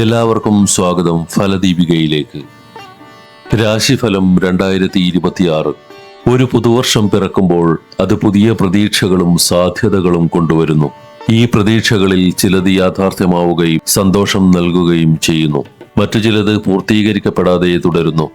എല്ലാവർക്കും സ്വാഗതം ഫലദീപികയിലേക്ക്. രാശിഫലം 2026. ഒരു പുതുവർഷം പിറക്കുമ്പോൾ അത് പുതിയ പ്രതീക്ഷകളും സാധ്യതകളും കൊണ്ടുവരുന്നു. ഈ പ്രതീക്ഷകളിൽ ചിലത് യാഥാർത്ഥ്യമാവുകയും സന്തോഷം നൽകുകയും ചെയ്യുന്നു. മറ്റു ചിലത് പൂർത്തീകരിക്കപ്പെടാതെ തുടരുന്നു.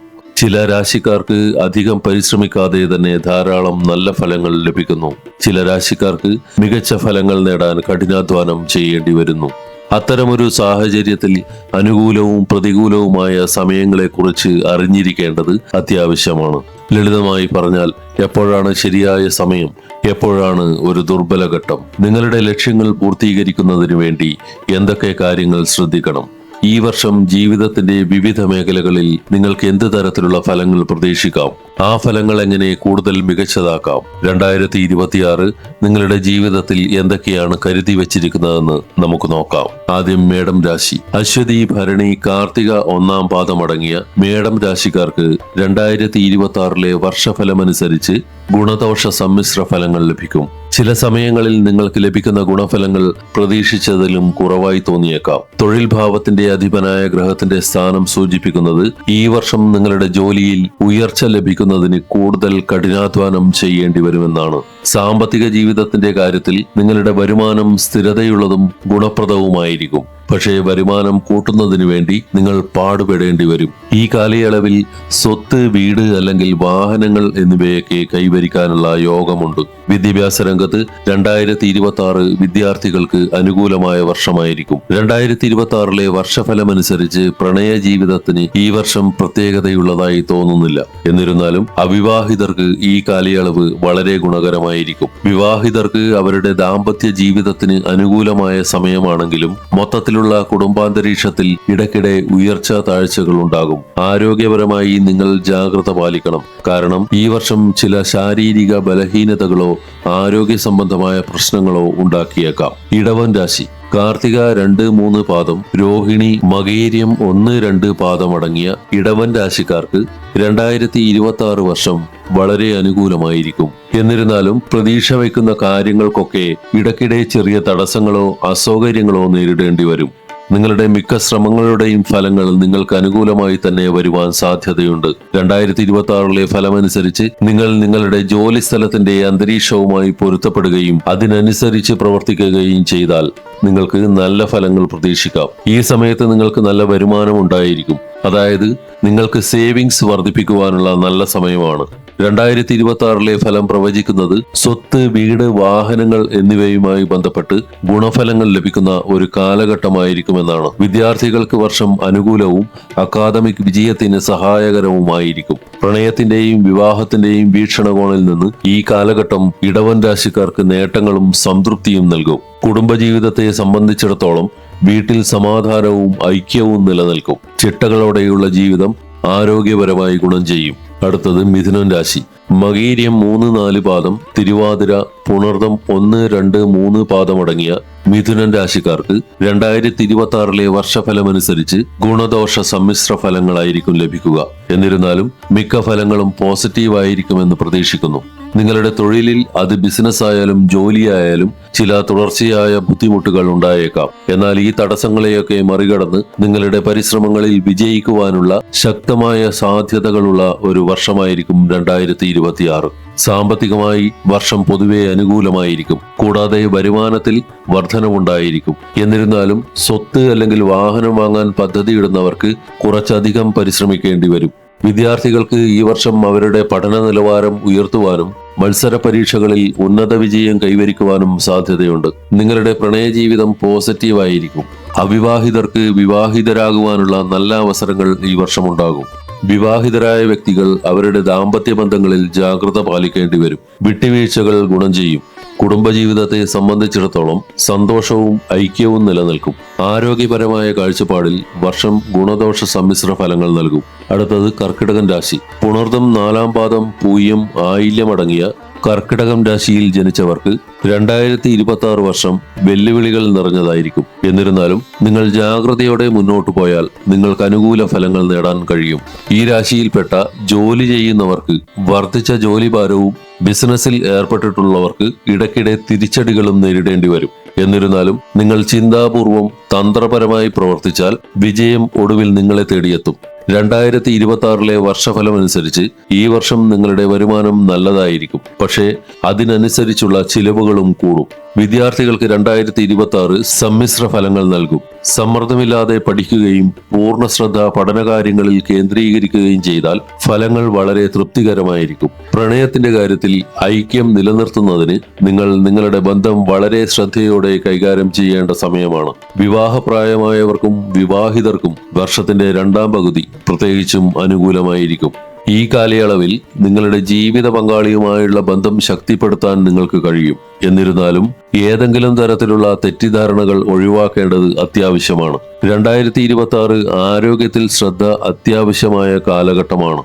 ചില രാശിക്കാർക്ക് അധികം പരിശ്രമിക്കാതെ തന്നെ ധാരാളം നല്ല ഫലങ്ങൾ ലഭിക്കുന്നു. ചില രാശിക്കാർക്ക് മികച്ച ഫലങ്ങൾ നേടാൻ കഠിനാധ്വാനം ചെയ്യേണ്ടി വരുന്നു. അത്തരമൊരു സാഹചര്യത്തിൽ അനുകൂലവും പ്രതികൂലവുമായ സമയങ്ങളെക്കുറിച്ച് അറിഞ്ഞിരിക്കേണ്ടത് അത്യാവശ്യമാണ്. ലളിതമായി പറഞ്ഞാൽ, എപ്പോഴാണ് ശരിയായ സമയം, എപ്പോഴാണ് ഒരു ദുർബല ഘട്ടം, നിങ്ങളുടെ ലക്ഷ്യങ്ങൾ പൂർത്തീകരിക്കുന്നതിന് വേണ്ടി എന്തൊക്കെ കാര്യങ്ങൾ ശ്രദ്ധിക്കണം. ഈ വർഷം ജീവിതത്തിന്റെ വിവിധ മേഖലകളിൽ നിങ്ങൾക്ക് എന്ത് തരത്തിലുള്ള ഫലങ്ങൾ പ്രതീക്ഷിക്കാം, ആ ഫലങ്ങൾ എങ്ങനെ കൂടുതൽ മികച്ചതാക്കാം. 2026 നിങ്ങളുടെ ജീവിതത്തിൽ എന്തൊക്കെയാണ് കരുതി വെച്ചിരിക്കുന്നതെന്ന് നമുക്ക് നോക്കാം. ആദ്യം മേടം രാശി. അശ്വതി, ഭരണി, കാർത്തിക 1-ാം പാദമടങ്ങിയ മേടം രാശിക്കാർക്ക് 2026 വർഷഫലമനുസരിച്ച് ഗുണദോഷ സമ്മിശ്ര ഫലങ്ങൾ ലഭിക്കും. ചില സമയങ്ങളിൽ നിങ്ങൾക്ക് ലഭിക്കുന്ന ഗുണഫലങ്ങൾ പ്രതീക്ഷിച്ചതിലും കുറവായി തോന്നിയേക്കാം. തൊഴിൽ ഭാവത്തിന്റെ അധിപനായ ഗ്രഹത്തിന്റെ സ്ഥാനം സൂചിപ്പിക്കുന്നത് ഈ വർഷം നിങ്ങളുടെ ജോലിയിൽ ഉയർച്ച ലഭിക്കുന്നതിന് കൂടുതൽ കഠിനാധ്വാനം ചെയ്യേണ്ടി വരുമെന്നാണ്. സാമ്പത്തിക ജീവിതത്തിന്റെ കാര്യത്തിൽ നിങ്ങളുടെ വരുമാനം സ്ഥിരതയുള്ളതും ഗുണപ്രദവുമായിരിക്കും. പക്ഷേ വരുമാനം കൂട്ടുന്നതിന് വേണ്ടി നിങ്ങൾ പാടുപെടേണ്ടി വരും. ഈ കാലയളവിൽ സ്വത്ത്, വീട് അല്ലെങ്കിൽ വാഹനങ്ങൾ എന്നിവയൊക്കെ കൈവരിക്കാനുള്ള യോഗമുണ്ട്. വിദ്യാഭ്യാസ രംഗത്ത് 2026 വിദ്യാർത്ഥികൾക്ക് അനുകൂലമായ വർഷമായിരിക്കും. 2026 വർഷഫലമനുസരിച്ച് പ്രണയ ജീവിതത്തിന് ഈ വർഷം പ്രത്യേകതയുള്ളതായി തോന്നുന്നില്ല. എന്നിരുന്നാലും അവിവാഹിതർക്ക് ഈ കാലയളവ് വളരെ ഗുണകരമായിരിക്കും. വിവാഹിതർക്ക് അവരുടെ ദാമ്പത്യ ജീവിതത്തിന് അനുകൂലമായ സമയമാണെങ്കിലും മൊത്തത്തിലുള്ള കുടുംബാന്തരീക്ഷത്തിൽ ഇടയ്ക്കിടെ ഉയർച്ച താഴ്ചകൾ ഉണ്ടാകും. ആരോഗ്യപരമായി നിങ്ങൾ ജാഗ്രത പാലിക്കണം. കാരണം ഈ വർഷം ചില ശാരീരിക ബലഹീനതകളോ ആരോഗ്യ സംബന്ധമായ പ്രശ്നങ്ങളോ ഉണ്ടാക്കിയേക്കാം. ഇടവൻ രാശി. കാർത്തിക 2-3 പാദം, രോഹിണി, മകേര്യം 1-2 പാദമടങ്ങിയ ഇടവൻ രാശിക്കാർക്ക് 2026 വർഷം വളരെ അനുകൂലമായിരിക്കും. എന്നിരുന്നാലും പ്രതീക്ഷ വയ്ക്കുന്ന കാര്യങ്ങൾക്കൊക്കെ ഇടയ്ക്കിടെ ചെറിയ തടസ്സങ്ങളോ അസൗകര്യങ്ങളോ നേരിടേണ്ടി വരും. നിങ്ങളുടെ മിക്ക ശ്രമങ്ങളുടെയും ഫലങ്ങൾ നിങ്ങൾക്ക് അനുകൂലമായി തന്നെ വരുവാൻ സാധ്യതയുണ്ട്. 2026 ഫലമനുസരിച്ച് നിങ്ങൾ നിങ്ങളുടെ ജോലി സ്ഥലത്തിന്റെ അന്തരീക്ഷവുമായി പൊരുത്തപ്പെടുകയും അതിനനുസരിച്ച് പ്രവർത്തിക്കുകയും ചെയ്താൽ നിങ്ങൾക്ക് നല്ല ഫലങ്ങൾ പ്രതീക്ഷിക്കാം. ഈ സമയത്ത് നിങ്ങൾക്ക് നല്ല വരുമാനം ഉണ്ടായിരിക്കും. അതായത് നിങ്ങൾക്ക് സേവിങ്സ് വർദ്ധിപ്പിക്കുവാനുള്ള നല്ല സമയമാണ്. 2026 ഫലം പ്രവചിക്കുന്നത് സ്വത്ത്, വീട്, വാഹനങ്ങൾ എന്നിവയുമായി ബന്ധപ്പെട്ട് ഗുണഫലങ്ങൾ ലഭിക്കുന്ന ഒരു കാലഘട്ടമായിരിക്കുമെന്നാണ്. വിദ്യാർത്ഥികൾക്ക് വർഷം അനുകൂലവും അക്കാദമിക് വിജയത്തിന് സഹായകരവുമായിരിക്കും. പ്രണയത്തിന്റെയും വിവാഹത്തിന്റെയും വീക്ഷണകോണിൽ നിന്ന് ഈ കാലഘട്ടം ഇടവൻ രാശിക്കാർക്ക് നേട്ടങ്ങളും സംതൃപ്തിയും നൽകും. കുടുംബജീവിതത്തെ സംബന്ധിച്ചിടത്തോളം വീട്ടിൽ സമാധാനവും ഐക്യവും നിലനിൽക്കും. ചിട്ടകളോടെയുള്ള ജീവിതം ആരോഗ്യപരമായി ഗുണം ചെയ്യും. അടുത്തത് മിഥുനം രാശി. മകീര്യം 3-4 പാദം, തിരുവാതിര, പുണർദം 1-2-3 പാദമടങ്ങിയ മിഥുനൻ രാശിക്കാർക്ക് 2026 വർഷഫലമനുസരിച്ച് ഗുണദോഷ സമ്മിശ്ര ഫലങ്ങളായിരിക്കും ലഭിക്കുക. എന്നിരുന്നാലും മിക്ക ഫലങ്ങളും പോസിറ്റീവായിരിക്കുമെന്ന് പ്രതീക്ഷിക്കുന്നു. നിങ്ങളുടെ തൊഴിലിൽ, അത് ബിസിനസ് ആയാലും ജോലിയായാലും, ചില തുടർച്ചയായ ബുദ്ധിമുട്ടുകൾ ഉണ്ടായേക്കാം. എന്നാൽ ഈ തടസ്സങ്ങളെയൊക്കെ മറികടന്ന് നിങ്ങളുടെ പരിശ്രമങ്ങളിൽ വിജയിക്കുവാനുള്ള ശക്തമായ സാധ്യതകളുള്ള ഒരു വർഷമായിരിക്കും 2026. സാമ്പത്തികമായി വർഷം പൊതുവെ അനുകൂലമായിരിക്കും. കൂടാതെ വരുമാനത്തിൽ വർധനവുണ്ടായിരിക്കും. എന്നിരുന്നാലും സ്വത്ത് അല്ലെങ്കിൽ വാഹനം വാങ്ങാൻ പദ്ധതിയിടുന്നവർക്ക് കുറച്ചധികം പരിശ്രമിക്കേണ്ടി വരും. വിദ്യാർത്ഥികൾക്ക് ഈ വർഷം അവരുടെ പഠന നിലവാരം ഉയർത്തുവാനും മത്സര പരീക്ഷകളിൽ ഉന്നത വിജയം കൈവരിക്കുവാനും സാധ്യതയുണ്ട്. നിങ്ങളുടെ പ്രണയജീവിതം പോസിറ്റീവായിരിക്കും. അവിവാഹിതർക്ക് വിവാഹിതരാകുവാനുള്ള നല്ല അവസരങ്ങൾ ഈ വർഷമുണ്ടാകും. വിവാഹിതരായ വ്യക്തികൾ അവരുടെ ദാമ്പത്യ ബന്ധങ്ങളിൽ ജാഗ്രത പാലിക്കേണ്ടി വരും. വിട്ടുവീഴ്ചകൾ ഗുണം ചെയ്യും. കുടുംബജീവിതത്തെ സംബന്ധിച്ചിടത്തോളം സന്തോഷവും ഐക്യവും നിലനിൽക്കും. ആരോഗ്യപരമായ കാഴ്ചപ്പാടിൽ വർഷം ഗുണദോഷ സമ്മിശ്ര ഫലങ്ങൾ നൽകും. അടുത്തത് കർക്കിടകൻ രാശി. പുണർദം 4-ാം പാദം, പൂയം, ആയില്യം അടങ്ങിയ കർക്കിടകം രാശിയിൽ ജനിച്ചവർക്ക് 2026 വർഷം വെല്ലുവിളികൾ നിറഞ്ഞതായിരിക്കും. എന്നിരുന്നാലും നിങ്ങൾ ജാഗ്രതയോടെ മുന്നോട്ടു പോയാൽ നിങ്ങൾക്ക് അനുകൂല ഫലങ്ങൾ നേടാൻ കഴിയും. ഈ രാശിയിൽപ്പെട്ട ജോലി ചെയ്യുന്നവർക്ക് വർദ്ധിച്ച ജോലിഭാരവും ബിസിനസ്സിൽ ഏർപ്പെട്ടിട്ടുള്ളവർക്ക് ഇടയ്ക്കിടെ തിരിച്ചടികളും നേരിടേണ്ടി വരും. എന്നിരുന്നാലും നിങ്ങൾ ചിന്താപൂർവം തന്ത്രപരമായി പ്രവർത്തിച്ചാൽ വിജയം ഒടുവിൽ നിങ്ങളെ തേടിയെത്തും. 2026 വർഷഫലം അനുസരിച്ച് ഈ വർഷം നിങ്ങളുടെ വരുമാനം നല്ലതായിരിക്കും. പക്ഷേ അതിനനുസരിച്ചുള്ള ചിലവുകളും കൂടും. വിദ്യാർത്ഥികൾക്ക് 2026 സമ്മിശ്ര ഫലങ്ങൾ നൽകും. സമ്മർദ്ദമില്ലാതെ പഠിക്കുകയും പൂർണ്ണ ശ്രദ്ധ പഠനകാര്യങ്ങളിൽ കേന്ദ്രീകരിക്കുകയും ചെയ്താൽ ഫലങ്ങൾ വളരെ തൃപ്തികരമായിരിക്കും. പ്രണയത്തിന്റെ കാര്യത്തിൽ ഐക്യം നിലനിർത്തുന്നതിന് നിങ്ങൾ നിങ്ങളുടെ ബന്ധം വളരെ ശ്രദ്ധയോടെ കൈകാര്യം ചെയ്യേണ്ട സമയമാണ്. വിവാഹപ്രായമായവർക്കും വിവാഹിതർക്കും വർഷത്തിന്റെ രണ്ടാം പകുതി പ്രത്യേകിച്ചും അനുകൂലമായിരിക്കും. ഈ കാലയളവിൽ നിങ്ങളുടെ ജീവിത പങ്കാളിയുമായുള്ള ബന്ധം ശക്തിപ്പെടുത്താൻ നിങ്ങൾക്ക് കഴിയും. എന്നിരുന്നാലും ഏതെങ്കിലും തരത്തിലുള്ള തെറ്റിദ്ധാരണകൾ ഒഴിവാക്കേണ്ടത് അത്യാവശ്യമാണ്. 2026 ആരോഗ്യത്തിൽ ശ്രദ്ധ അത്യാവശ്യമായ കാലഘട്ടമാണ്.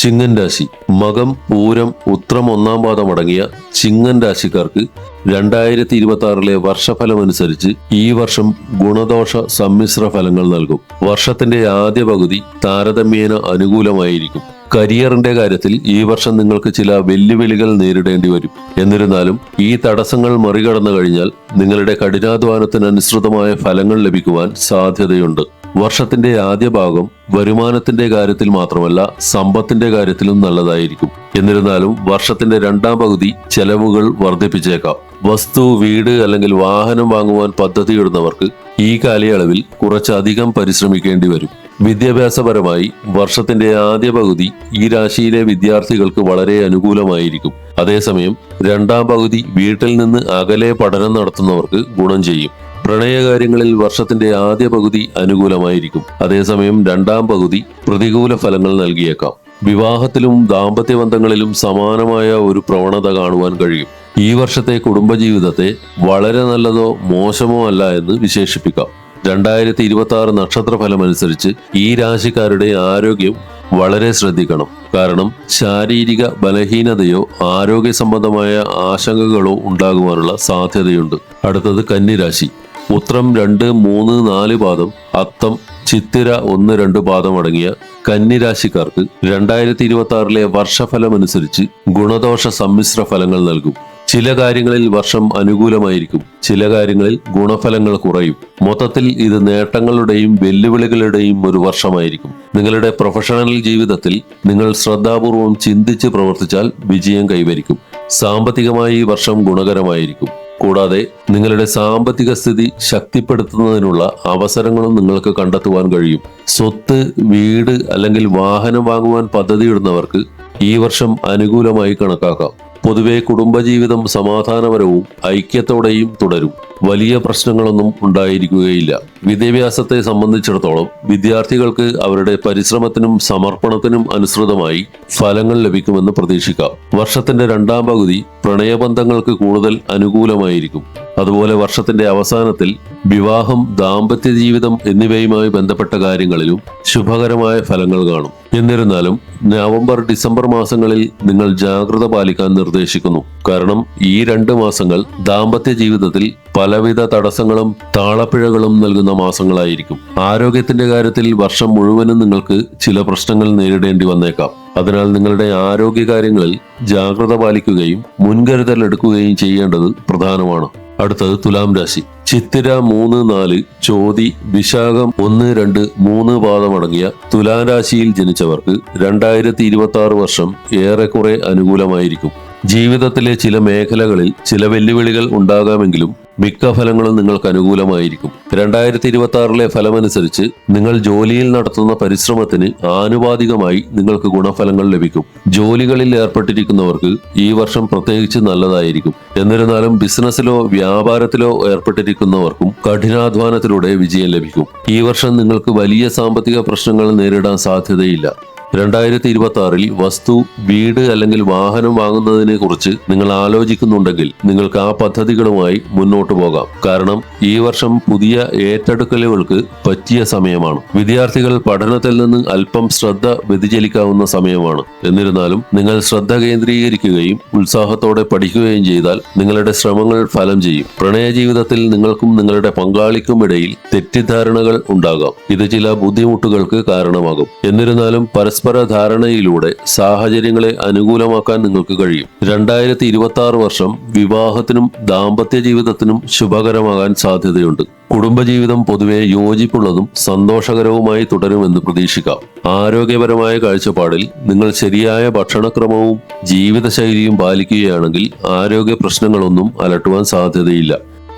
ചിങ്ങൻ രാശി. മകം, പൂരം, ഉത്രം 1-ാം പാദം അടങ്ങിയ ചിങ്ങൻ രാശിക്കാർക്ക് 2026 വർഷഫലം അനുസരിച്ച് ഈ വർഷം ഗുണദോഷ സമ്മിശ്ര ഫലങ്ങൾ നൽകും. വർഷത്തിന്റെ ആദ്യ പകുതി താരതമ്യേന അനുകൂലമായിരിക്കും. കരിയറിന്റെ കാര്യത്തിൽ ഈ വർഷം നിങ്ങൾക്ക് ചില വെല്ലുവിളികൾ നേരിടേണ്ടി വരും. എന്നിരുന്നാലും ഈ തടസ്സങ്ങൾ മറികടന്നു കഴിഞ്ഞാൽ നിങ്ങളുടെ കഠിനാധ്വാനത്തിനനുസൃതമായ ഫലങ്ങൾ ലഭിക്കുവാൻ സാധ്യതയുണ്ട്. വർഷത്തിന്റെ ആദ്യ ഭാഗം വരുമാനത്തിന്റെ കാര്യത്തിൽ മാത്രമല്ല സമ്പത്തിന്റെ കാര്യത്തിലും നല്ലതായിരിക്കും. എന്നിരുന്നാലും വർഷത്തിന്റെ രണ്ടാം പകുതി ചെലവുകൾ വർദ്ധിപ്പിച്ചേക്കാം. വസ്തു, വീട് അല്ലെങ്കിൽ വാഹനം വാങ്ങുവാൻ പദ്ധതിയിടുന്നവർക്ക് ഈ കാലയളവിൽ കുറച്ചധികം പരിശ്രമിക്കേണ്ടി വരും. വിദ്യാഭ്യാസപരമായി വർഷത്തിന്റെ ആദ്യ പകുതി ഈ രാശിയിലെ വിദ്യാർത്ഥികൾക്ക് വളരെ അനുകൂലമായിരിക്കും. അതേസമയം രണ്ടാം പകുതി വീട്ടിൽ നിന്ന് അകലെ പഠനം നടത്തുന്നവർക്ക് ഗുണം ചെയ്യും. പ്രണയകാര്യങ്ങളിൽ വർഷത്തിന്റെ ആദ്യ പകുതി അനുകൂലമായിരിക്കും. അതേസമയം രണ്ടാം പകുതി പ്രതികൂല ഫലങ്ങൾ നൽകിയേക്കാം. വിവാഹത്തിലും ദാമ്പത്യ ബന്ധങ്ങളിലും സമാനമായ ഒരു പ്രവണത കാണുവാൻ കഴിയും. ഈ വർഷത്തെ കുടുംബജീവിതത്തെ വളരെ നല്ലതോ മോശമോ അല്ല എന്ന് വിശേഷിപ്പിക്കാം. 2026 നക്ഷത്രഫലം അനുസരിച്ച് ഈ രാശിക്കാരുടെ ആരോഗ്യം വളരെ ശ്രദ്ധിക്കണം. കാരണം ശാരീരിക ബലഹീനതയോ ആരോഗ്യ സംബന്ധമായ ആശങ്കകളോ ഉണ്ടാകുവാനുള്ള സാധ്യതയുണ്ട്. അടുത്തത് കന്നിരാശി. ഉത്രം 2, 3, 4 പാദം, അത്തം, ചിത്തിര 1, 2 പാദം അടങ്ങിയ കന്നിരാശിക്കാർക്ക് 2026 വർഷഫലം അനുസരിച്ച് ഗുണദോഷ സമ്മിശ്ര ഫലങ്ങൾ നൽകും. ചില കാര്യങ്ങളിൽ വർഷം അനുകൂലമായിരിക്കും, ചില കാര്യങ്ങളിൽ ഗുണഫലങ്ങൾ കുറയും. മൊത്തത്തിൽ ഇത് നേട്ടങ്ങളുടെയും വെല്ലുവിളികളുടെയും ഒരു വർഷമായിരിക്കും. നിങ്ങളുടെ പ്രൊഫഷണൽ ജീവിതത്തിൽ നിങ്ങൾ ശ്രദ്ധാപൂർവം ചിന്തിച്ച് പ്രവർത്തിച്ചാൽ വിജയം കൈവരിക്കും. സാമ്പത്തികമായി ഈ വർഷം ഗുണകരമായിരിക്കും. കൂടാതെ നിങ്ങളുടെ സാമ്പത്തിക സ്ഥിതി ശക്തിപ്പെടുത്തുന്നതിനുള്ള അവസരങ്ങളും നിങ്ങൾക്ക് കണ്ടെത്തുവാൻ കഴിയും. സ്വത്ത്, വീട് അല്ലെങ്കിൽ വാഹനം വാങ്ങുവാൻ പദ്ധതിയിടുന്നവർക്ക് ഈ വർഷം അനുകൂലമായി കണക്കാക്കാം. പൊതുവെ കുടുംബജീവിതം സമാധാനപരവും ഐക്യത്തോടെയും തുടരും. വലിയ പ്രശ്നങ്ങളൊന്നും ഉണ്ടായിരിക്കുകയില്ല. വിദ്യാഭ്യാസത്തെ സംബന്ധിച്ചിടത്തോളം വിദ്യാർത്ഥികൾക്ക് അവരുടെ പരിശ്രമത്തിനും സമർപ്പണത്തിനും അനുസൃതമായി ഫലങ്ങൾ ലഭിക്കുമെന്ന് പ്രതീക്ഷിക്കാം. വർഷത്തിന്റെ രണ്ടാം പകുതി പ്രണയബന്ധങ്ങൾക്ക് കൂടുതൽ അനുകൂലമായിരിക്കും. അതുപോലെ വർഷത്തിന്റെ അവസാനത്തിൽ വിവാഹം, ദാമ്പത്യ ജീവിതം എന്നിവയുമായി ബന്ധപ്പെട്ട കാര്യങ്ങളിലും ശുഭകരമായ ഫലങ്ങൾ കാണും. എന്നിരുന്നാലും നവംബർ, ഡിസംബർ മാസങ്ങളിൽ നിങ്ങൾ ജാഗ്രത പാലിക്കാൻ നിർദ്ദേശിക്കുന്നു. കാരണം ഈ 2 മാസങ്ങൾ ദാമ്പത്യ ജീവിതത്തിൽ പലവിധ തടസ്സങ്ങളും താളപ്പിഴകളും നൽകുന്ന മാസങ്ങളായിരിക്കും. ആരോഗ്യത്തിന്റെ കാര്യത്തിൽ വർഷം മുഴുവനും നിങ്ങൾക്ക് ചില പ്രശ്നങ്ങൾ നേരിടേണ്ടി വന്നേക്കാം. അതിനാൽ നിങ്ങളുടെ ആരോഗ്യകാര്യങ്ങളിൽ ജാഗ്രത പാലിക്കുകയും മുൻകരുതൽ എടുക്കുകയും ചെയ്യേണ്ടത് പ്രധാനമാണ്. അടുത്തത് തുലാം രാശി. ചിത്തിര 3, 4, ചോതി, വിശാഖം 1, 2, 3 പാദം അടങ്ങിയ തുലാം രാശിയിൽ ജനിച്ചവർക്ക് 2026 വർഷം ഏറെക്കുറെ അനുകൂലമായിരിക്കും. ജീവിതത്തിലെ ചില മേഖലകളിൽ ചില വെല്ലുവിളികൾ ഉണ്ടാകാമെങ്കിലും മിക്ക ഫലങ്ങളും നിങ്ങൾക്ക് അനുകൂലമായിരിക്കും. 2026 ഫലമനുസരിച്ച് നിങ്ങൾ ജോലിയിൽ നടത്തുന്ന പരിശ്രമത്തിന് ആനുപാതികമായി നിങ്ങൾക്ക് ഗുണഫലങ്ങൾ ലഭിക്കും. ജോലികളിൽ ഏർപ്പെട്ടിരിക്കുന്നവർക്ക് ഈ വർഷം പ്രത്യേകിച്ച് നല്ലതായിരിക്കും. എന്നിരുന്നാലും ബിസിനസ്സിലോ വ്യാപാരത്തിലോ ഏർപ്പെട്ടിരിക്കുന്നവർക്കും കഠിനാധ്വാനത്തിലൂടെ വിജയം ലഭിക്കും. ഈ വർഷം നിങ്ങൾക്ക് വലിയ സാമ്പത്തിക പ്രശ്നങ്ങൾ നേരിടാൻ സാധ്യതയില്ല. 2026 വസ്തു, വീട് അല്ലെങ്കിൽ വാഹനം വാങ്ങുന്നതിനെ കുറിച്ച് നിങ്ങൾ ആലോചിക്കുന്നുണ്ടെങ്കിൽ നിങ്ങൾക്ക് ആ പദ്ധതികളുമായി മുന്നോട്ട് പോകാം. കാരണം ഈ വർഷം പുതിയ ഏറ്റെടുക്കലുകൾക്ക് പറ്റിയ സമയമാണ്. വിദ്യാർത്ഥികൾ പഠനത്തിൽ നിന്ന് അല്പം ശ്രദ്ധ വ്യതിചലിക്കാവുന്ന സമയമാണ്. എന്നിരുന്നാലും നിങ്ങൾ ശ്രദ്ധ കേന്ദ്രീകരിക്കുകയും ഉത്സാഹത്തോടെ പഠിക്കുകയും ചെയ്താൽ നിങ്ങളുടെ ശ്രമങ്ങൾ ഫലം ചെയ്യും. പ്രണയ ജീവിതത്തിൽ നിങ്ങൾക്കും നിങ്ങളുടെ പങ്കാളിക്കും ഇടയിൽ തെറ്റിദ്ധാരണകൾ ഉണ്ടാകാം. ഇത് ചില ബുദ്ധിമുട്ടുകൾക്ക് കാരണമാകും. എന്നിരുന്നാലും പരസ്പരം പരസ്പര ധാരണയിലൂടെ സാഹചര്യങ്ങളെ അനുകൂലമാക്കാൻ നിങ്ങൾക്ക് കഴിയും. 2026 വർഷം വിവാഹത്തിനും ദാമ്പത്യ ജീവിതത്തിനും ശുഭകരമാകാൻ സാധ്യതയുണ്ട്. കുടുംബജീവിതം പൊതുവെ യോജിപ്പുള്ളതും സന്തോഷകരവുമായി തുടരുമെന്ന് പ്രതീക്ഷിക്കാം. ആരോഗ്യപരമായ കാഴ്ചപ്പാടിൽ നിങ്ങൾ ശരിയായ ഭക്ഷണക്രമവും ജീവിതശൈലിയും പാലിക്കുകയാണെങ്കിൽ ആരോഗ്യ പ്രശ്നങ്ങളൊന്നും അലട്ടുവാൻ സാധ്യതയില്ല.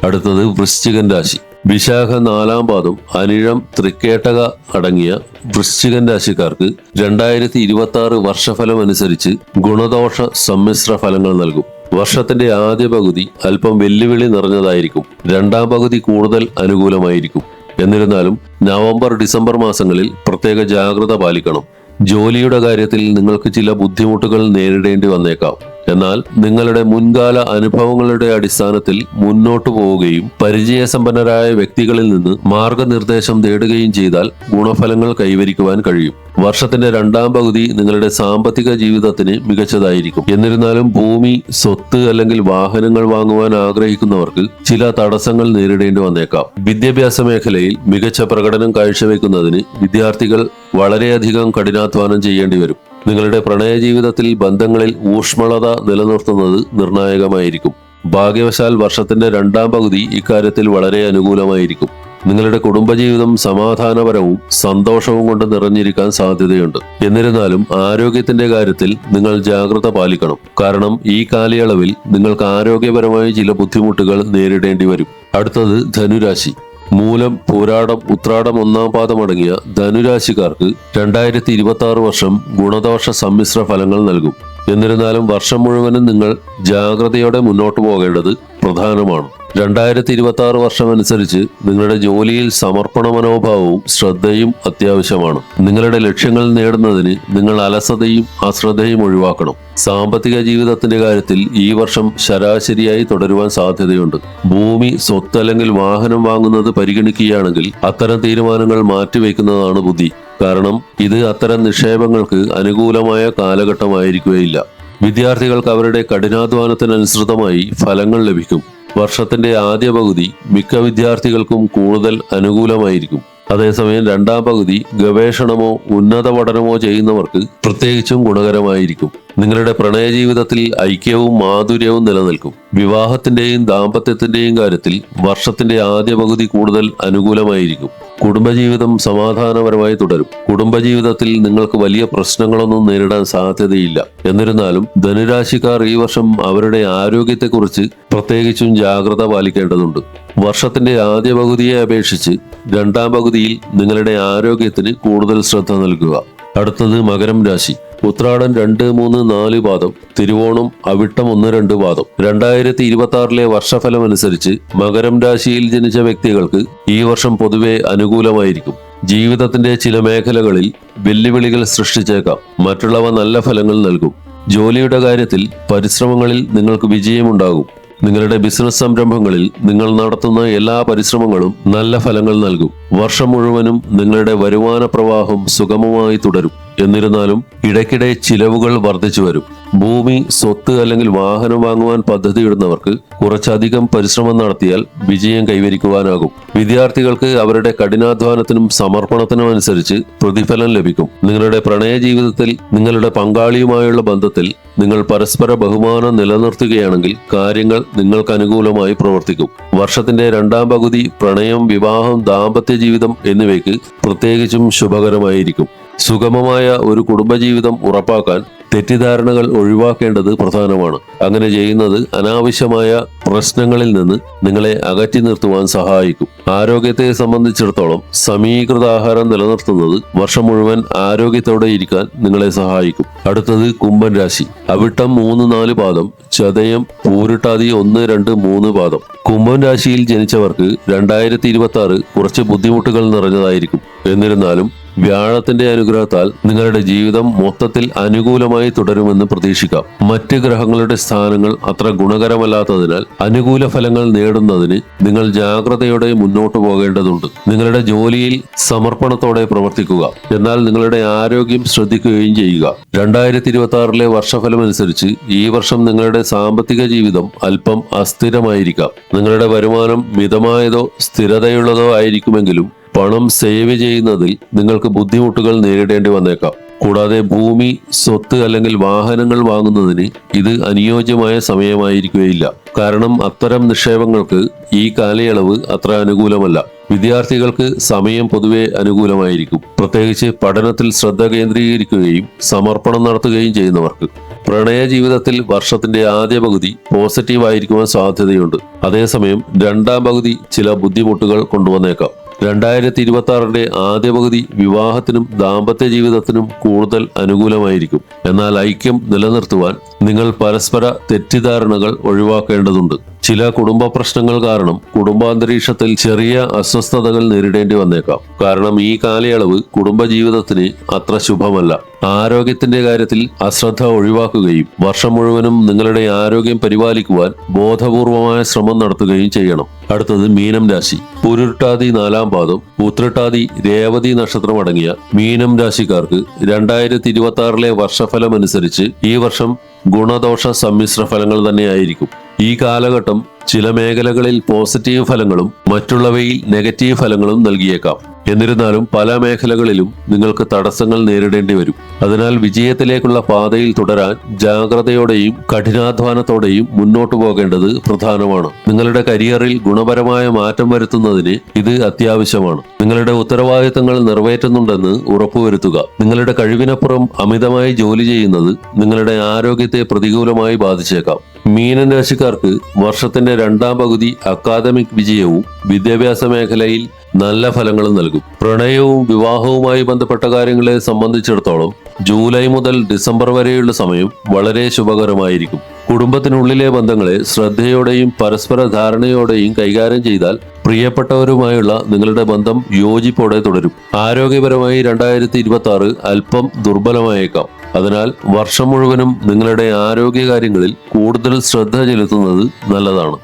അടുത്തത് വൃശ്ചികൻ രാശി. വിശാഖ 4-ാം പാദം, അനിഴം, തൃക്കേട്ടക അടങ്ങിയ വൃശ്ചികൻ രാശിക്കാർക്ക് 2026 വർഷഫലം അനുസരിച്ച് ഗുണദോഷ സമ്മിശ്ര ഫലങ്ങൾ നൽകും. വർഷത്തിന്റെ ആദ്യ പകുതി അല്പം വെല്ലുവിളി നിറഞ്ഞതായിരിക്കും. രണ്ടാം പകുതി കൂടുതൽ അനുകൂലമായിരിക്കും. എന്നിരുന്നാലും നവംബർ, ഡിസംബർ മാസങ്ങളിൽ പ്രത്യേക ജാഗ്രത പാലിക്കണം. ജോലിയുടെ കാര്യത്തിൽ നിങ്ങൾക്ക് ചില ബുദ്ധിമുട്ടുകൾ നേരിടേണ്ടി വന്നേക്കാം. എന്നാൽ നിങ്ങളുടെ മുൻകാല അനുഭവങ്ങളുടെ അടിസ്ഥാനത്തിൽ മുന്നോട്ടു പോവുകയും പരിചയസമ്പന്നരായ വ്യക്തികളിൽ നിന്ന് മാർഗനിർദ്ദേശം തേടുകയും ചെയ്താൽ ഗുണഫലങ്ങൾ കൈവരിക്കുവാൻ കഴിയും. വർഷത്തിന്റെ രണ്ടാം പകുതി നിങ്ങളുടെ സാമ്പത്തിക ജീവിതത്തിന് മികച്ചതായിരിക്കും. എന്നിരുന്നാലും ഭൂമി, സ്വത്ത് അല്ലെങ്കിൽ വാഹനങ്ങൾ വാങ്ങുവാൻ ആഗ്രഹിക്കുന്നവർക്ക് ചില തടസ്സങ്ങൾ നേരിടേണ്ടി വന്നേക്കാം. വിദ്യാഭ്യാസ മേഖലയിൽ മികച്ച പ്രകടനം കാഴ്ചവെക്കുന്നതിന് വിദ്യാർത്ഥികൾ വളരെയധികം കഠിനാധ്വാനം ചെയ്യേണ്ടി വരും. നിങ്ങളുടെ പ്രണയ ജീവിതത്തിൽ ബന്ധങ്ങളിൽ ഊഷ്മളത നിലനിർത്തുന്നത് നിർണായകമായിരിക്കും. ഭാഗ്യവശാൽ വർഷത്തിന്റെ രണ്ടാം പകുതി ഇക്കാര്യത്തിൽ വളരെ അനുകൂലമായിരിക്കും. നിങ്ങളുടെ കുടുംബജീവിതം സമാധാനപരവും സന്തോഷവും കൊണ്ട് നിറഞ്ഞിരിക്കാൻ സാധ്യതയുണ്ട്. എന്നിരുന്നാലും ആരോഗ്യത്തിന്റെ കാര്യത്തിൽ നിങ്ങൾ ജാഗ്രത പാലിക്കണം. കാരണം ഈ കാലയളവിൽ നിങ്ങൾക്ക് ആരോഗ്യപരമായി ചില ബുദ്ധിമുട്ടുകൾ നേരിടേണ്ടി വരും. അടുത്തത് ധനുരാശി. മൂലം, പൂരാടം, ഉത്രാടം 1-ാം പാദം അടങ്ങിയ ധനുരാശിക്കാർക്ക് 2026 വർഷം ഗുണദോഷ സമ്മിശ്ര ഫലങ്ങൾ നൽകും. എന്നിരുന്നാലും വർഷം മുഴുവനും നിങ്ങൾ ജാഗ്രതയോടെ മുന്നോട്ടു പോകേണ്ടത് പ്രധാനമാണ്. 2026 വർഷം അനുസരിച്ച് നിങ്ങളുടെ ജോലിയിൽ സമർപ്പണ മനോഭാവവും ശ്രദ്ധയും അത്യാവശ്യമാണ്. നിങ്ങളുടെ ലക്ഷ്യങ്ങൾ നേടുന്നതിന് നിങ്ങൾ അലസതയും അശ്രദ്ധയും ഒഴിവാക്കണം. സാമ്പത്തിക ജീവിതത്തിന്റെ കാര്യത്തിൽ ഈ വർഷം ശരാശരിയായി തുടരുവാൻ സാധ്യതയുണ്ട്. ഭൂമി, സ്വത്ത് അല്ലെങ്കിൽ വാഹനം വാങ്ങുന്നത് പരിഗണിക്കുകയാണെങ്കിൽ അത്തരം തീരുമാനങ്ങൾ മാറ്റിവെക്കുന്നതാണ് ബുദ്ധി. കാരണം ഇത് അത്തരം നിക്ഷേപങ്ങൾക്ക് അനുകൂലമായ കാലഘട്ടമായിരിക്കുകയില്ല. വിദ്യാർത്ഥികൾക്ക് അവരുടെ കഠിനാധ്വാനത്തിനനുസൃതമായി ഫലങ്ങൾ ലഭിക്കും. വർഷത്തിന്റെ ആദ്യ പകുതി മിക്ക വിദ്യാർത്ഥികൾക്കും കൂടുതൽ അനുകൂലമായിരിക്കും. അതേസമയം രണ്ടാം പകുതി ഗവേഷണമോ ഉന്നത പഠനമോ ചെയ്യുന്നവർക്ക് പ്രത്യേകിച്ചും ഗുണകരമായിരിക്കും. നിങ്ങളുടെ പ്രണയ ജീവിതത്തിൽ ഐക്യവും മാധുര്യവും നിലനിൽക്കും. വിവാഹത്തിന്റെയും ദാമ്പത്യത്തിന്റെയും കാര്യത്തിൽ വർഷത്തിന്റെ ആദ്യ പകുതി കൂടുതൽ അനുകൂലമായിരിക്കും. കുടുംബജീവിതം സമാധാനപരമായി തുടരും. കുടുംബജീവിതത്തിൽ നിങ്ങൾക്ക് വലിയ പ്രശ്നങ്ങളൊന്നും നേരിടാൻ സാധ്യതയില്ല. എന്നിരുന്നാലും ധനുരാശിക്കാർ ഈ വർഷം അവരുടെ ആരോഗ്യത്തെക്കുറിച്ച് പ്രത്യേകിച്ചും ജാഗ്രത പാലിക്കേണ്ടതുണ്ട്. വർഷത്തിന്റെ ആദ്യ പകുതിയെ അപേക്ഷിച്ച് രണ്ടാം പകുതിയിൽ നിങ്ങളുടെ ആരോഗ്യത്തിന് കൂടുതൽ ശ്രദ്ധ നൽകുക. അടുത്തത് മകരം രാശി. ഉത്രാടം 2, 3, 4 പാദം, തിരുവോണം, അവിട്ടം 1, 2 പാദം. 2026 വർഷഫലം അനുസരിച്ച് മകരം രാശിയിൽ ജനിച്ച വ്യക്തികൾക്ക് ഈ വർഷം പൊതുവെ അനുകൂലമായിരിക്കും. ജീവിതത്തിന്റെ ചില മേഖലകളിൽ വെല്ലുവിളികൾ സൃഷ്ടിച്ചേക്കാം. മറ്റുള്ളവ നല്ല ഫലങ്ങൾ നൽകും. ജോലിയുടെ കാര്യത്തിൽ പരിശ്രമങ്ങളിൽ നിങ്ങൾക്ക് വിജയമുണ്ടാകും. നിങ്ങളുടെ ബിസിനസ് സംരംഭങ്ങളിൽ നിങ്ങൾ നടത്തുന്ന എല്ലാ പരിശ്രമങ്ങളും നല്ല ഫലങ്ങൾ നൽകും. വർഷം മുഴുവനും നിങ്ങളുടെ വരുമാന പ്രവാഹം സുഗമമായി തുടരും. എന്നിരുന്നാലും ഇടയ്ക്കിടെ ചിലവുകൾ വർദ്ധിച്ചു വരും. ഭൂമി, സ്വത്ത് അല്ലെങ്കിൽ വാഹനം വാങ്ങുവാൻ പദ്ധതിയിടുന്നവർക്ക് കുറച്ചധികം പരിശ്രമം നടത്തിയാൽ വിജയം കൈവരിക്കുവാനാകും. വിദ്യാർത്ഥികൾക്ക് അവരുടെ കഠിനാധ്വാനത്തിനും സമർപ്പണത്തിനും അനുസരിച്ച് പ്രതിഫലം ലഭിക്കും. നിങ്ങളുടെ പ്രണയ ജീവിതത്തിൽ നിങ്ങളുടെ പങ്കാളിയുമായുള്ള ബന്ധത്തിൽ നിങ്ങൾ പരസ്പര ബഹുമാനം നിലനിർത്തുകയാണെങ്കിൽ കാര്യങ്ങൾ നിങ്ങൾക്ക് അനുകൂലമായി പ്രവർത്തിക്കും. വർഷത്തിന്റെ രണ്ടാം പകുതി പ്രണയം, വിവാഹം, ദാമ്പത്യ ജീവിതം എന്നിവയ്ക്ക് പ്രത്യേകിച്ചും ശുഭകരമായിരിക്കും. സുഗമമായ ഒരു കുടുംബജീവിതം ഉറപ്പാക്കാൻ തെറ്റിദ്ധാരണകൾ ഒഴിവാക്കേണ്ടത് പ്രധാനമാണ്. അങ്ങനെ ചെയ്യുന്നത് അനാവശ്യമായ പ്രശ്നങ്ങളിൽ നിന്ന് നിങ്ങളെ അകറ്റി നിർത്തുവാൻ സഹായിക്കും. ആരോഗ്യത്തെ സംബന്ധിച്ചിടത്തോളം സമീകൃത ആഹാരം നിലനിർത്തുന്നത് വർഷം മുഴുവൻ ആരോഗ്യത്തോടെ ഇരിക്കാൻ നിങ്ങളെ സഹായിക്കും. അടുത്തത് കുംഭൻ രാശി. അവിട്ടം 3, 4 പാദം, ചതയം, പൂരിട്ടാതി 1, 2, 3 പാദം. കുംഭൻ രാശിയിൽ ജനിച്ചവർക്ക് 2026 കുറച്ച് ബുദ്ധിമുട്ടുകൾ നിറഞ്ഞതായിരിക്കും. എന്നിരുന്നാലും വ്യാഴത്തിന്റെ അനുഗ്രഹത്താൽ നിങ്ങളുടെ ജീവിതം മൊത്തത്തിൽ അനുകൂലമായി തുടരുമെന്ന് പ്രതീക്ഷിക്കാം. മറ്റ് ഗ്രഹങ്ങളുടെ സ്ഥാനങ്ങൾ അത്ര ഗുണകരമല്ലാത്തതിനാൽ അനുകൂല ഫലങ്ങൾ നേടുന്നതിന് നിങ്ങൾ ജാഗ്രതയോടെ മുന്നോട്ടു പോകേണ്ടതുണ്ട്. നിങ്ങളുടെ ജോലിയിൽ സമർപ്പണത്തോടെ പ്രവർത്തിക്കുക. എന്നാൽ നിങ്ങളുടെ ആരോഗ്യം ശ്രദ്ധിക്കുകയും ചെയ്യുക. 2026 വർഷഫലം അനുസരിച്ച് ഈ വർഷം നിങ്ങളുടെ സാമ്പത്തിക ജീവിതം അല്പം അസ്ഥിരമായിരിക്കാം. നിങ്ങളുടെ വരുമാനം മിതമായതോ സ്ഥിരതയുള്ളതോ ആയിരിക്കുമെങ്കിലും പണം സേവ് ചെയ്യുന്നതിൽ നിങ്ങൾക്ക് ബുദ്ധിമുട്ടുകൾ നേരിടേണ്ടി വന്നേക്കാം. കൂടാതെ ഭൂമി, സ്വത്ത് അല്ലെങ്കിൽ വാഹനങ്ങൾ വാങ്ങുന്നതിന് ഇത് അനുയോജ്യമായ സമയമായിരിക്കുകയില്ല. കാരണം അത്തരം നിക്ഷേപങ്ങൾക്ക് ഈ കാലയളവ് അത്ര അനുകൂലമല്ല. വിദ്യാർത്ഥികൾക്ക് സമയം പൊതുവെ അനുകൂലമായിരിക്കും, പ്രത്യേകിച്ച് പഠനത്തിൽ ശ്രദ്ധ കേന്ദ്രീകരിക്കുകയും സമർപ്പണം നടത്തുകയും ചെയ്യുന്നവർക്ക്. പ്രണയ ജീവിതത്തിൽ വർഷത്തിന്റെ ആദ്യ പകുതി പോസിറ്റീവ് ആയിരിക്കുവാൻ സാധ്യതയുണ്ട്. അതേസമയം രണ്ടാം പകുതി ചില ബുദ്ധിമുട്ടുകൾ കൊണ്ടുവന്നേക്കാം. 2026 ആദ്യ പകുതി വിവാഹത്തിനും ദാമ്പത്യ ജീവിതത്തിനും കൂടുതൽ അനുകൂലമായിരിക്കും. എന്നാൽ ഐക്യം നിലനിർത്തുവാൻ നിങ്ങൾ പരസ്പര തെറ്റിദ്ധാരണകൾ ഒഴിവാക്കേണ്ടതുണ്ട്. ചില കുടുംബ പ്രശ്നങ്ങൾ കാരണം കുടുംബാന്തരീക്ഷത്തിൽ ചെറിയ അസ്വസ്ഥതകൾ നേരിടേണ്ടി വന്നേക്കാം. കാരണം ഈ കാലയളവ് കുടുംബജീവിതത്തിന് അത്ര ശുഭമല്ല. ആരോഗ്യത്തിന്റെ കാര്യത്തിൽ അശ്രദ്ധ ഒഴിവാക്കുകയും വർഷം മുഴുവനും നിങ്ങളുടെ ആരോഗ്യം പരിപാലിക്കുവാൻ ബോധപൂർവമായ ശ്രമം നടത്തുകയും ചെയ്യണം. അടുത്തത് മീനം രാശി. പുരുരുട്ടാതി 4-ാം പാദം, ഉത്രട്ടാതി, രേവതി നക്ഷത്രം അടങ്ങിയ മീനം രാശിക്കാർക്ക് 2026 വർഷഫലം അനുസരിച്ച് ഈ വർഷം ഗുണദോഷ സമ്മിശ്ര ഫലങ്ങൾ തന്നെയായിരിക്കും. ഈ കാലഘട്ടം ചില മേഖലകളിൽ പോസിറ്റീവ് ഫലങ്ങളും മറ്റുള്ളവയിൽ നെഗറ്റീവ് ഫലങ്ങളും നൽകിയേക്കാം. എന്നിരുന്നാലും പല മേഖലകളിലും നിങ്ങൾക്ക് തടസ്സങ്ങൾ നേരിടേണ്ടി വരും. അതിനാൽ വിജയത്തിലേക്കുള്ള പാതയിൽ തുടരാൻ ജാഗ്രതയോടെയും കഠിനാധ്വാനത്തോടെയും മുന്നോട്ടു പോകേണ്ടത് പ്രധാനമാണ്. നിങ്ങളുടെ കരിയറിൽ ഗുണപരമായ മാറ്റം വരുത്തുന്നതിന് ഇത് അത്യാവശ്യമാണ്. നിങ്ങളുടെ ഉത്തരവാദിത്തങ്ങൾ നിറവേറ്റുന്നുണ്ടെന്ന് ഉറപ്പുവരുത്തുക. നിങ്ങളുടെ കഴിവിനപ്പുറം അമിതമായി ജോലി ചെയ്യുന്നത് നിങ്ങളുടെ ആരോഗ്യത്തെ പ്രതികൂലമായി ബാധിച്ചേക്കാം. മീനൻ രാശിക്കാർക്ക് വർഷത്തിന്റെ രണ്ടാം പകുതി അക്കാദമിക് വിജയവും വിദ്യാഭ്യാസ മേഖലയിൽ നല്ല ഫലങ്ങളും നൽകും. പ്രണയവും വിവാഹവുമായി ബന്ധപ്പെട്ട കാര്യങ്ങളെ സംബന്ധിച്ചിടത്തോളം ജൂലൈ മുതൽ ഡിസംബർ വരെയുള്ള സമയം വളരെ ശുഭകരമായിരിക്കും. കുടുംബത്തിനുള്ളിലെ ബന്ധങ്ങളെ ശ്രദ്ധയോടെയും പരസ്പര ധാരണയോടെയും കൈകാര്യം ചെയ്താൽ പ്രിയപ്പെട്ടവരുമായുള്ള നിങ്ങളുടെ ബന്ധം യോജിപ്പോടെ തുടരും. ആരോഗ്യപരമായി 2026 അല്പം ദുർബലമായേക്കാം. അതിനാൽ വർഷം മുഴുവനും നിങ്ങളുടെ ആരോഗ്യകാര്യങ്ങളിൽ കൂടുതൽ ശ്രദ്ധ ചെലുത്തുന്നത് നല്ലതാണ്.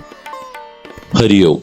ഹരി ഓം.